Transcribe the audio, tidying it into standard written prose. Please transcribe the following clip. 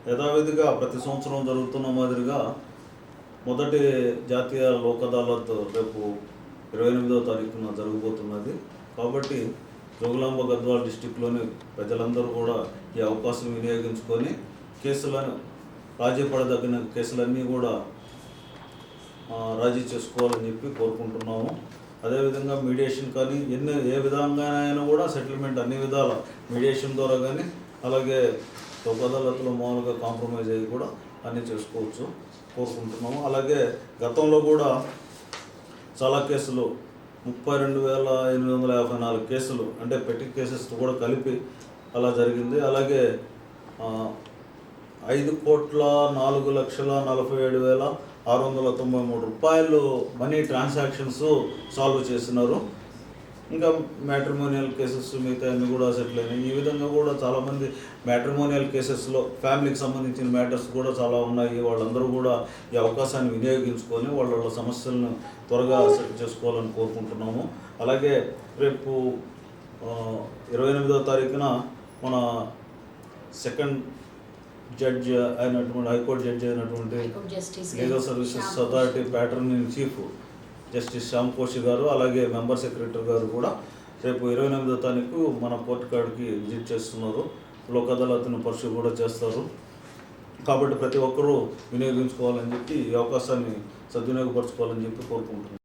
యథావిధిగా ప్రతి సంవత్సరం జరుగుతున్న మాదిరిగా మొదటి జాతీయ లోక్ అదాలత్ రేపు 28వ తారీఖున జరగబోతున్నది. కాబట్టి జోగులాంబ గద్వాల్ డిస్టిక్లోని ప్రజలందరూ కూడా ఈ అవకాశం వినియోగించుకొని కేసులను రాజీ పడదగిన కేసులన్నీ కూడా రాజీ చేసుకోవాలని చెప్పి కోరుకుంటున్నాము. అదేవిధంగా మీడియేషన్ కానీ ఏ విధంగానైనా కూడా సెటిల్మెంట్ అన్ని విధాల మీడియేషన్ ద్వారా కానీ అలాగే లోక్ అదాలత్లో మామూలుగా కాంప్రమైజ్ అయ్యి కూడా అన్నీ చేసుకోవచ్చు కోరుకుంటున్నాము. అలాగే గతంలో కూడా చాలా కేసులు 32,854 కేసులు అంటే పెట్టి కేసెస్ కూడా కలిపి అలా జరిగింది. అలాగే 5,04,47,693 రూపాయలు మనీ ట్రాన్సాక్షన్స్ సాల్వ్ చేస్తున్నారు. ఇంకా మ్యాట్రిమోనియల్ కేసెస్ మిగతా అన్నీ కూడా సెటిల్ అయినాయి. ఈ విధంగా కూడా చాలామంది మ్యాట్రిమోనియల్ కేసెస్లో ఫ్యామిలీకి సంబంధించిన మ్యాటర్స్ కూడా చాలా ఉన్నాయి. వాళ్ళందరూ కూడా ఈ అవకాశాన్ని వినియోగించుకొని వాళ్ళ సమస్యలను త్వరగా సెటిల్ చేసుకోవాలని కోరుకుంటున్నాము. అలాగే రేపు 28వ తారీఖున మన సెకండ్ జడ్జ్ అయినటువంటి హైకోర్టు జడ్జి అయినటువంటి legal services authority pattern in chief justice Shyam Kosi గారు అలాగే మెంబర్ సెక్రటరీ గారు కూడా రేపు 28వ తారీఖు మన కోర్టు కాడికి విజిట్ చేస్తున్నారు. లోక్ అదాలత్ను పరిశీలి కూడా చేస్తారు. కాబట్టి ప్రతి ఒక్కరూ వినియోగించుకోవాలని చెప్పి ఈ అవకాశాన్ని సద్వినియోగపరచుకోవాలని చెప్పి కోరుకుంటున్నాను.